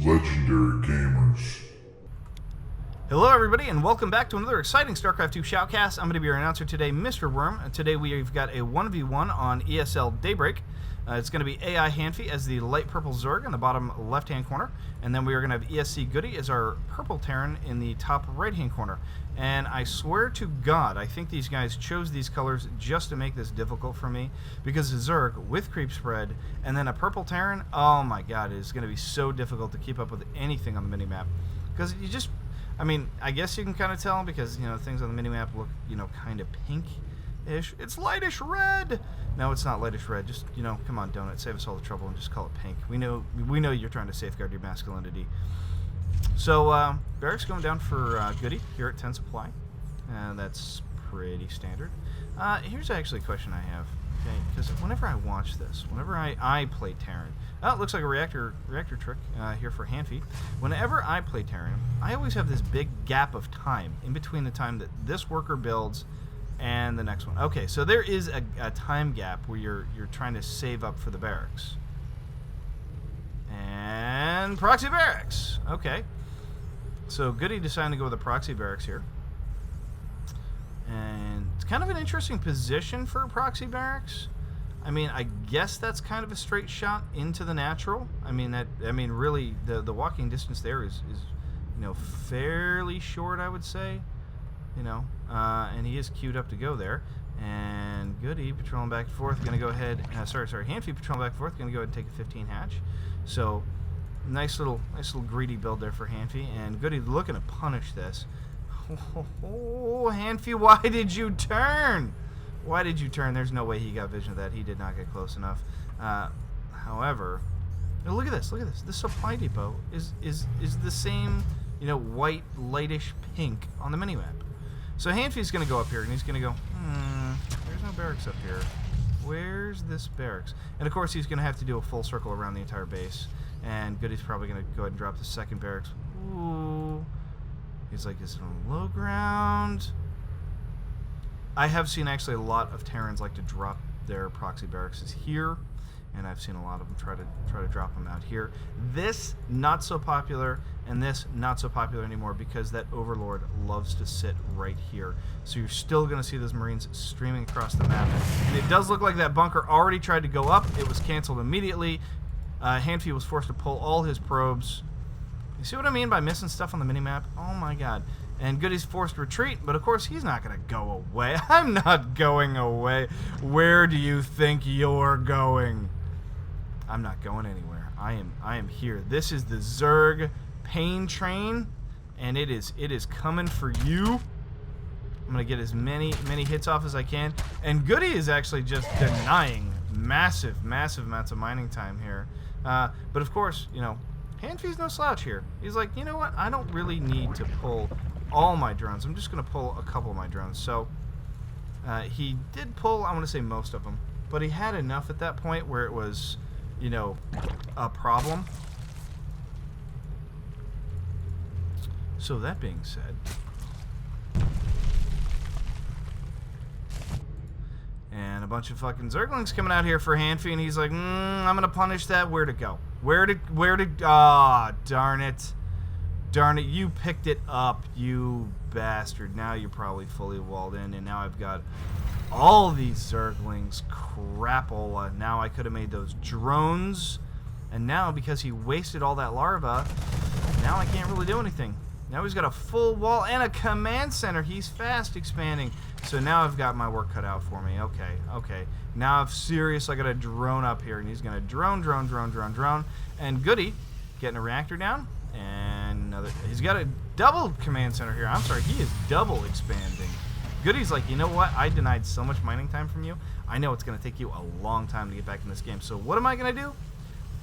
legendary gamers. Hello everybody and welcome back to another exciting StarCraft 2 shoutcast. I'm going to be your announcer today, Mr. Worm. And today we've got a 1v1 on ESL Daybreak. It's going to be Qnk Hanfy as the light purple Zerg in the bottom left hand corner. And then we are going to have ESC GoOdy as our purple Terran in the top right hand corner. And I swear to God, I think these guys chose these colors just to make this difficult for me. Because the Zerg with creep spread and then a purple Terran, oh my God, it is going to be so difficult to keep up with anything on the minimap. Because you just... I mean, I guess you can kind of tell because, you know, things on the minimap look, you know, kind of pink-ish. It's lightish red! No, it's not lightish red. Just, you know, come on, Donut. Save us all the trouble and just call it pink. We know you're trying to safeguard your masculinity. So, Barracks going down for GoOdy here at 10 supply. That's pretty standard. Here's actually a question I have. Okay, because whenever I watch this, whenever I play Terran, it looks like a reactor trick here for Hanfy. Whenever I play Terran, I always have this big gap of time in between the time that this worker builds and the next one. Okay, so there is a time gap where you're trying to save up for the barracks. And proxy barracks. Okay, so GoOdy decided to go with a proxy barracks here. And it's kind of an interesting position for a proxy barracks. I mean, I guess that's kind of a straight shot into the natural. I mean, really, the walking distance there is you know, fairly short, I would say. You know, and he is queued up to go there. And GoOdy patrolling back and forth, going to go ahead. Hanfy patrolling back and forth, going to go ahead and take a 15 hatch. So, nice little greedy build there for Hanfy. And GoOdy looking to punish this. Oh, Hanfy, why did you turn? Why did you turn? There's no way he got vision of that. He did not get close enough. However, look at this. Look at this. This supply depot is the same, you know, white, lightish pink on the minimap. So Hanfy's going to go up here, and he's going to go, there's no barracks up here. Where's this barracks? And, of course, he's going to have to do a full circle around the entire base. And GoOdy's probably going to go ahead and drop the second barracks. Ooh. He's like, is it on low ground? I have seen actually a lot of Terrans like to drop their proxy barracks here, and I've seen a lot of them try to drop them out here. This not so popular, and this not so popular anymore because that Overlord loves to sit right here. So you're still going to see those Marines streaming across the map, and it does look like that bunker already tried to go up. It was canceled immediately. Hanfy was forced to pull all his probes. You see what I mean by missing stuff on the minimap? Oh my God. And GoOdy's forced retreat, but of course he's not going to go away. I'm not going away. Where do you think you're going? I'm not going anywhere. I am here. This is the Zerg pain train, and it is coming for you. I'm going to get as many hits off as I can. And GoOdy is actually just denying massive amounts of mining time here. But of course, you know, Hanfy's no slouch here. He's like, you know what? I don't really need to pull all my drones. I'm just going to pull a couple of my drones. So he did pull, I want to say most of them, but he had enough at that point where it was, you know, a problem. So that being said, and a bunch of fucking Zerglings coming out here for Hanfy, and he's like, I'm gonna punish that. Where to go? Where to? Ah, darn it, you picked it up, you bastard. Now you're probably fully walled in, and now I've got all these Zerglings. Crapola. Now I could have made those drones, and now because he wasted all that larva, now I can't really do anything. Now he's got a full wall and a command center. He's fast expanding. So now I've got my work cut out for me. Okay. Now I'm serious. I got a drone up here, and he's going to drone. And GoOdy getting a reactor down. And he's got a double command center here. I'm sorry, he is double expanding. GoOdy's like, you know what? I denied so much mining time from you. I know it's going to take you a long time to get back in this game. So what am I going to do?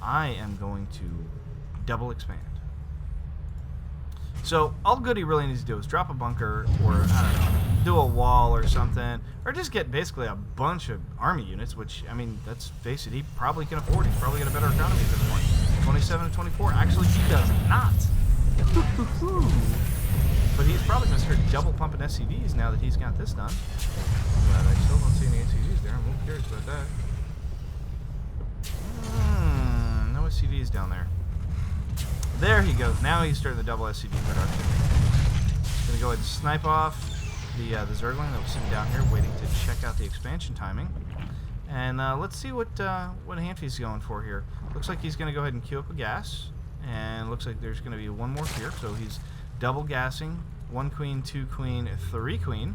I am going to double expand. So all GoOdy really needs to do is drop a bunker, or, I don't know, do a wall or something, or just get basically a bunch of army units, which, I mean, let's face it, he probably can afford. He's probably got a better economy at this point. 27 and 24. Actually, he does not. But he's probably going to start double pumping SCVs now that he's got this done. But I still don't see any SCVs there. I'm a little curious about that. No SCVs down there. There he goes. Now he's starting the double SCV production. Gonna go ahead and snipe off the Zergling that was sitting down here waiting to check out the expansion timing. And let's see what Hanfy's going for here. Looks like he's gonna go ahead and queue up a gas. And looks like there's gonna be one more here. So he's double gassing. 1 queen, 2 queen, 3 queen.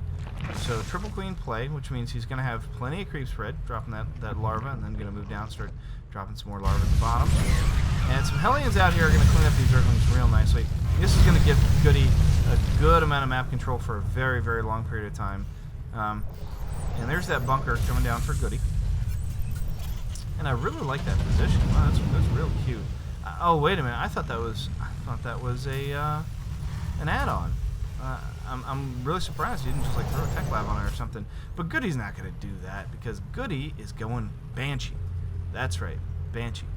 So triple queen play, which means he's going to have plenty of creep spread, dropping that larva, and then going to move down, start dropping some more larva at the bottom. And some Hellions out here are going to clean up these Zerglings real nicely. This is going to give GoOdy a good amount of map control for a very, very long period of time. And there's that bunker coming down for GoOdy. And I really like that position. Wow, that's real cute. Oh, wait a minute. I thought that was a an add-on. I'm really surprised he didn't just like throw a tech lab on it or something. But GoOdy's not going to do that because GoOdy is going Banshee. That's right, Banshee.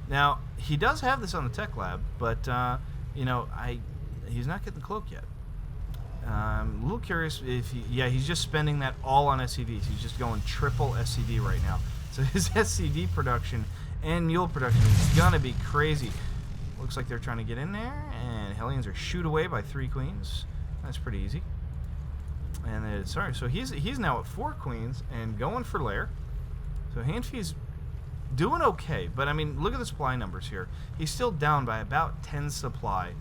Now he does have this on the tech lab, but you know, he's not getting the cloak yet. I'm a little curious if he's just spending that all on SCVs. He's just going triple SCV right now. So his SCV production and mule production is gonna be crazy. Looks like they're trying to get in there, and Hellions are shooed away by 3 queens. That's pretty easy. And so he's now at 4 queens and going for lair. So Hanfy's doing okay, but I mean, look at the supply numbers here. He's still down by about 10 supply.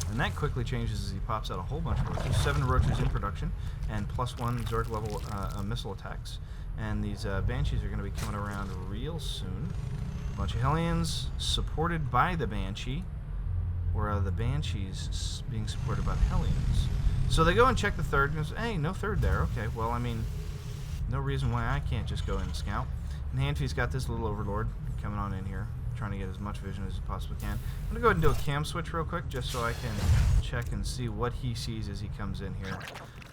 And that quickly changes as he pops out a whole bunch of roaches. 7 roaches in production, and +1 Zerg level missile attacks. And these Banshees are going to be coming around real soon. A bunch of Hellions supported by the Banshee, or the Banshees being supported by the Hellions. So they go and check the third, and goes, hey, no third there. Okay, well, I mean, no reason why I can't just go in and scout. And Hanfy's got this little Overlord coming on in here, trying to get as much vision as he possibly can. I'm going to go ahead and do a cam switch real quick, just so I can check and see what he sees as he comes in here,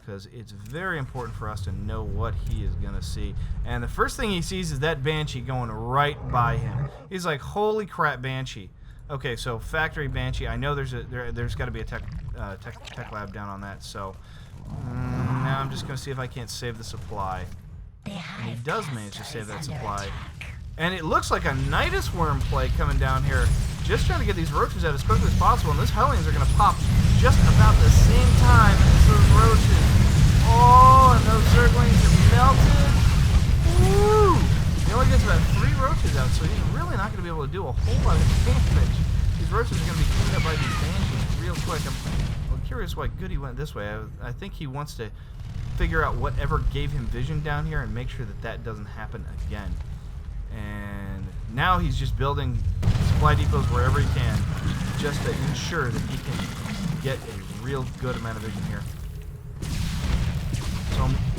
because it's very important for us to know what he is going to see. And the first thing he sees is that Banshee going right by him. He's like, holy crap, Banshee. Okay, so factory Banshee. I know there's got to be a tech lab down on that, so now I'm just going to see if I can't save the supply. And he does manage to save that supply. And it looks like a Nidus Worm play coming down here, just trying to get these roaches out as quickly as possible, and those Hellions are going to pop just about the same time as those roaches. Oh, and those Zerglings are melted. Woo! He only gets about 3 roaches out, so he's really not going to be able to do a whole lot of damage. These roaches are going to be cleaned up by these Banshees real quick. I'm curious why GoOdy went this way. I think he wants to figure out whatever gave him vision down here and make sure that that doesn't happen again. And now he's just building supply depots wherever he can, just to ensure that he can get a real good amount of vision here.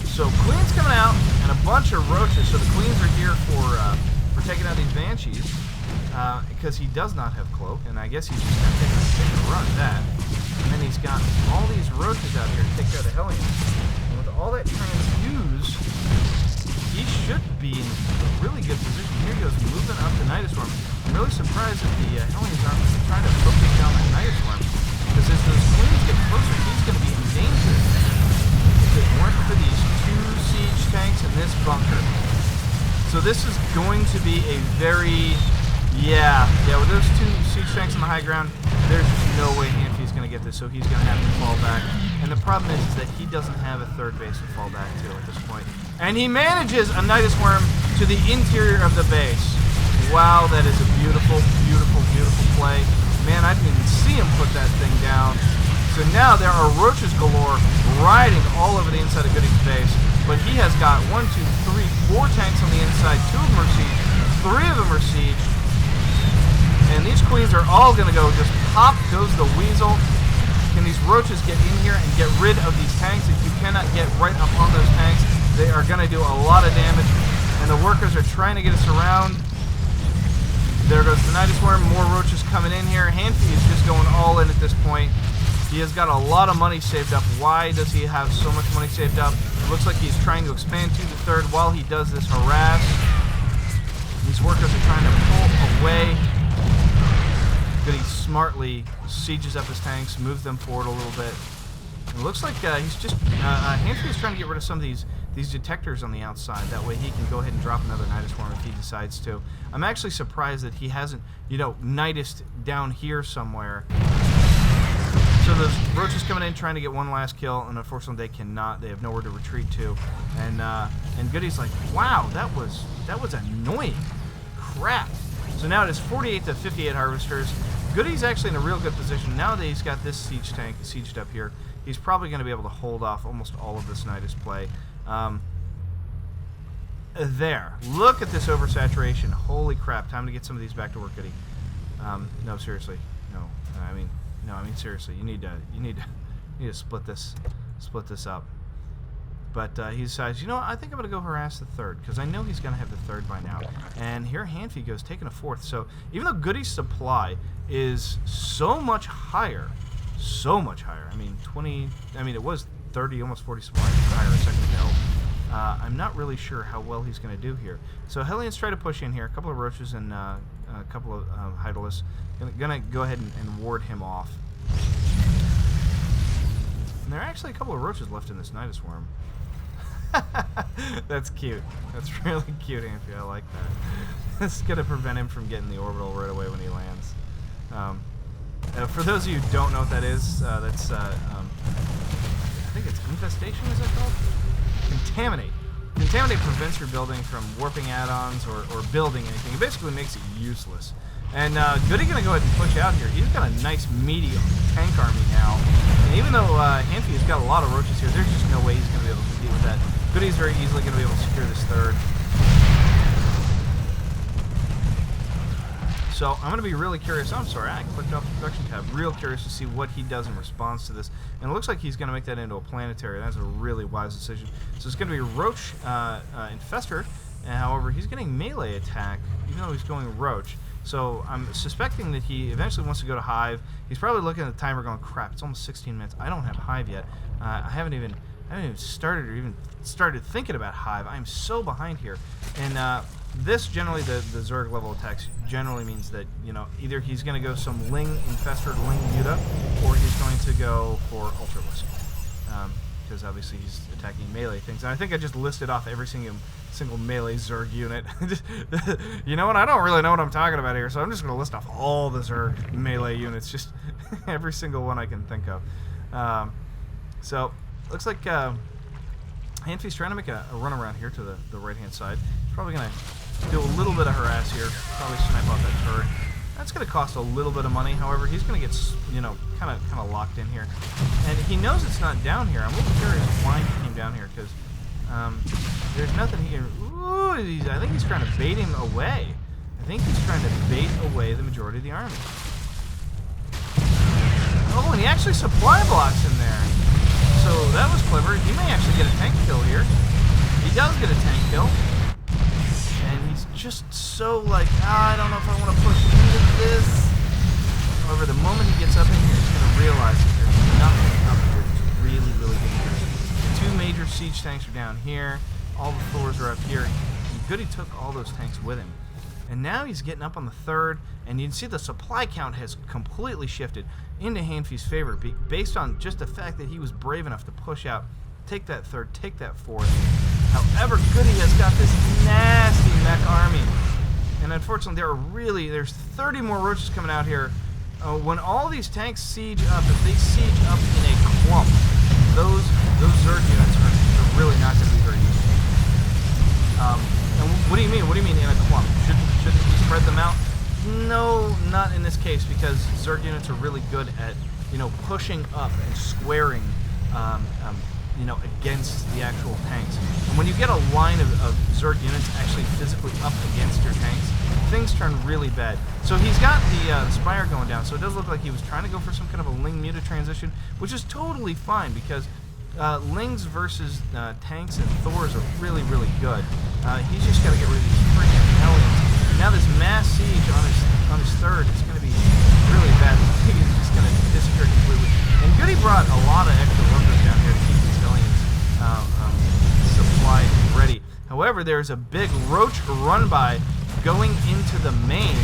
So Queen's coming out and a bunch of roaches. So the Queens are here for taking out these Banshees because he does not have cloak, and I guess he's just going to take a run at that. And then he's got all these roaches out here to take care of the Hellions. And with all that transfuse, he should be in a really good position. Here he goes, moving up the Nidus Worm. I'm really surprised that the Hellions aren't trying to focus down that Nidus Worm, because as those Queens get closer, he's going to be in danger if it weren't for these 2 siege tanks in this bunker. So this is going to be a very, with those 2 siege tanks on the high ground, there's just no way Hanfy's going to get this, so he's going to have to fall back. And the problem is that he doesn't have a third base to fall back to at this point. And he manages a Nidus Worm to the interior of the base. Wow, that is a beautiful, beautiful, beautiful play. Man, I didn't even see him put that thing down. So now there are roaches galore riding all over the inside of GoOdy's base. But he has got 1, 2, 3, 4 tanks on the inside. 2 of them are siege. 3 of them are siege. And these Queens are all going to go, just pop goes the weasel. Can these roaches get in here and get rid of these tanks? If you cannot get right up on those tanks, they are going to do a lot of damage. And the workers are trying to get us around. There goes the Nidus Worm. More roaches coming in here. Hanfy is just going all in at this point. He has got a lot of money saved up. Why does he have so much money saved up? It looks like he's trying to expand to the third while he does this harass. These workers are trying to pull away. GoOdy smartly sieges up his tanks, moves them forward a little bit. It looks like he's just Hanfy is trying to get rid of some of these these detectors on the outside. That way he can go ahead and drop another Nidus Swarm if he decides to. I'm actually surprised that he hasn't, you know, Nidused down here somewhere. So those roaches coming in trying to get one last kill, and unfortunately they cannot. They have nowhere to retreat to. And GoOdy's like, wow, that was annoying. Crap. So now it is 48 to 58 harvesters. GoOdy's actually in a real good position. Now that he's got this siege tank sieged up here, he's probably going to be able to hold off almost all of this Nidus play. There. Look at this oversaturation. Holy crap. Time to get some of these back to work, GoOdy. No, seriously. No. I mean seriously. You need to split this up. But he decides, you know what, I think I'm going to go harass the third, because I know he's going to have the third by now. And here Hanfy goes, taking a fourth. So even though GoOdy's supply is so much higher, I mean, it was 30, almost 40 supply higher a second ago. I'm not really sure how well he's going to do here. So Hellions try to push in here. A couple of roaches and a couple of Hydalis. Going to go ahead and ward him off. And there are actually a couple of roaches left in this Nidus Swarm. That's cute. That's really cute, Hanfy. I like that. This is going to prevent him from getting the orbital right away when he lands. For those of you who don't know what that is, that's, I think it's infestation, is that called? Contaminate. Contaminate prevents your building from warping add-ons or building anything. It basically makes it useless. And GoOdy going to go ahead and push out here. He's got a nice meaty tank army now. And even though Hanfy has got a lot of roaches here, there's just no way he's going to be able to deal with that. GoOdy's very easily going to be able to secure this third. So I'm going to be really curious. I'm sorry, I clicked off the production tab. Real curious to see what he does in response to this. And it looks like he's going to make that into a planetary. That's a really wise decision. So it's going to be Roach Infestor. However, he's getting melee attack, even though he's going Roach. So I'm suspecting that he eventually wants to go to Hive. He's probably looking at the timer going, crap, it's almost 16 minutes. I don't have Hive yet. I haven't even started or even started thinking about Hive. I'm so behind here. And this generally, the Zerg level attacks generally means that, you know, either he's going to go some Ling Infestor, Ling Muta, or he's going to go for Ultralisk. Because obviously he's attacking melee things. And I think I just listed off every single melee Zerg unit. You know what? I don't really know what I'm talking about here, so I'm just going to list off all the Zerg melee units, just every single one I can think of. So, looks like Hanfy's trying to make a run around here to the right-hand side. He's probably going to do a little bit of harass here, probably snipe off that turret. That's going to cost a little bit of money. However, he's going to get, you know, kind of locked in here. And he knows it's not down here. I'm a little curious why he came down here, because there's nothing he can... Ooh, I think he's trying to bait him away. I think he's trying to bait away the majority of the army. Oh, and he actually supply blocks in there. So that was clever. He may actually get a tank kill here. He does get a tank kill. And he's just so like, I don't know if I want to push into this. However, the moment he gets up in here, he's going to realize that there's nothing up here that's really, really dangerous. The 2 major siege tanks are down here. All the Thors are up here. And GoOdy took all those tanks with him. And now he's getting up on the third, and you can see the supply count has completely shifted into Hanfy's favor based on just the fact that he was brave enough to push out, take that third, take that fourth. However, GoOdy has got this nasty mech army. And unfortunately, there's 30 more roaches coming out here. When all these tanks siege up, if they siege up in a clump, those Zerg units are really not going to be very useful. And what do you mean? What do you mean in a clump? Shouldn't you spread them out? No, not in this case, because Zerg units are really good at, you know, pushing up and squaring, you know, against the actual tanks. And when you get a line of Zerg units actually physically up against your tanks, things turn really bad. So he's got the Spire going down, so it does look like he was trying to go for some kind of a Ling Muta transition, which is totally fine, because Lings versus tanks and Thors are really, really good. He's just got to get rid of these freaking Hellions. Now this mass siege on his third is going to be really bad. He's just going to disappear completely. And GoOdy brought a lot of extra workers down here to keep these Hellions supplied and ready. However, there's a big roach run-by going into the main.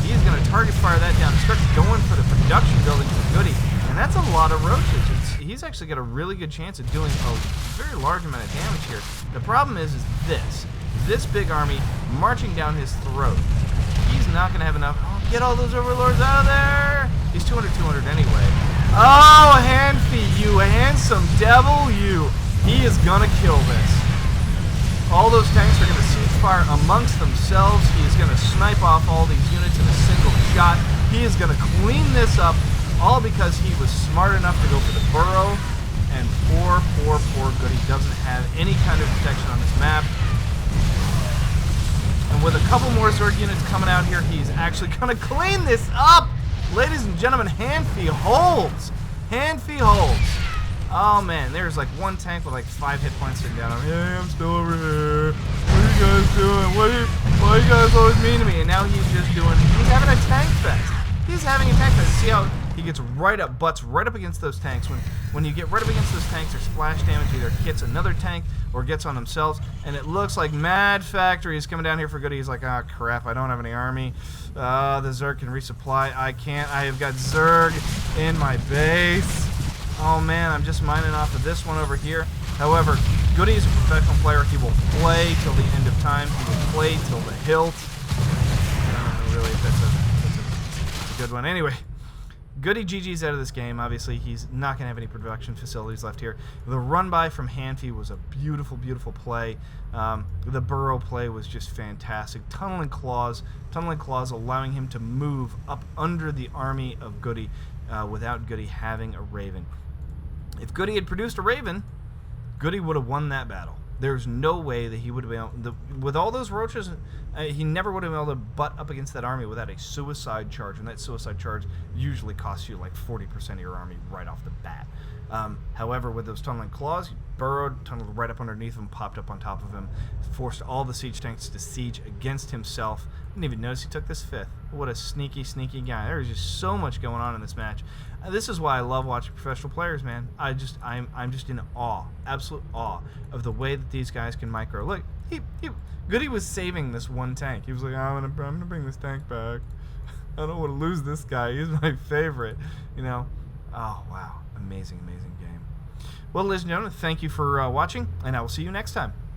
He's going to target fire that down and start going for the production building for GoOdy. And that's a lot of roaches. He's actually got a really good chance of doing a very large amount of damage here. The problem is this big army marching down his throat. He's not going to have enough. Oh, get all those overlords out of there. He's 200 anyway. Oh, Hanfy, you handsome devil, you. He is going to kill this. All those tanks are going to siege fire amongst themselves. He is going to snipe off all these units in a single shot. He is going to clean this up, all because he was smart enough to go for the burrow. And poor Goody doesn't have any kind of protection on this map. And with a couple more Zerg units coming out here, he's actually going to clean this up. Ladies and gentlemen, Hanfy holds. Hanfy holds. Oh man, there's like one tank with like 5 hit points sitting down. Hey, I'm still over here. What are you guys doing? Why are you guys always mean to me? And now he's just doing, he's having a tank fest. He's having a tank fest. See how he gets butts right up against those tanks. When you get right up against those tanks, their splash damage either hits another tank or gets on themselves. And it looks like Mad Factory is coming down here for Goody. He's like, ah, crap, I don't have any army. The Zerg can resupply. I can't. I have got Zerg in my base. Oh man, I'm just mining off of this one over here. However, Goody is a professional player. He will play till the end of time. He will play till the hilt. I don't know really if that's a good one. Anyway, Goody GG's out of this game. Obviously, he's not going to have any production facilities left here. The run-by from Hanfy was a beautiful, beautiful play. The burrow play was just fantastic. Tunneling claws allowing him to move up under the army of Goody without Goody having a Raven. If Goody had produced a Raven, Goody would have won that battle. There's no way that he would have been able, with all those roaches, he never would have been able to butt up against that army without a suicide charge, and that suicide charge usually costs you like 40% of your army right off the bat. However, with those tunneling claws, he burrowed, tunneled right up underneath him, popped up on top of him, forced all the siege tanks to siege against himself. Didn't even notice he took this 5th. What a sneaky, sneaky guy. There was just so much going on in this match. This is why I love watching professional players, man. I'm just in awe, absolute awe of the way that these guys can micro. Look, Goody was saving this one tank. He was like, I'm gonna bring this tank back. I don't want to lose this guy. He's my favorite. You know. Oh wow, amazing, amazing game. Well, ladies and gentlemen, thank you for watching, and I will see you next time.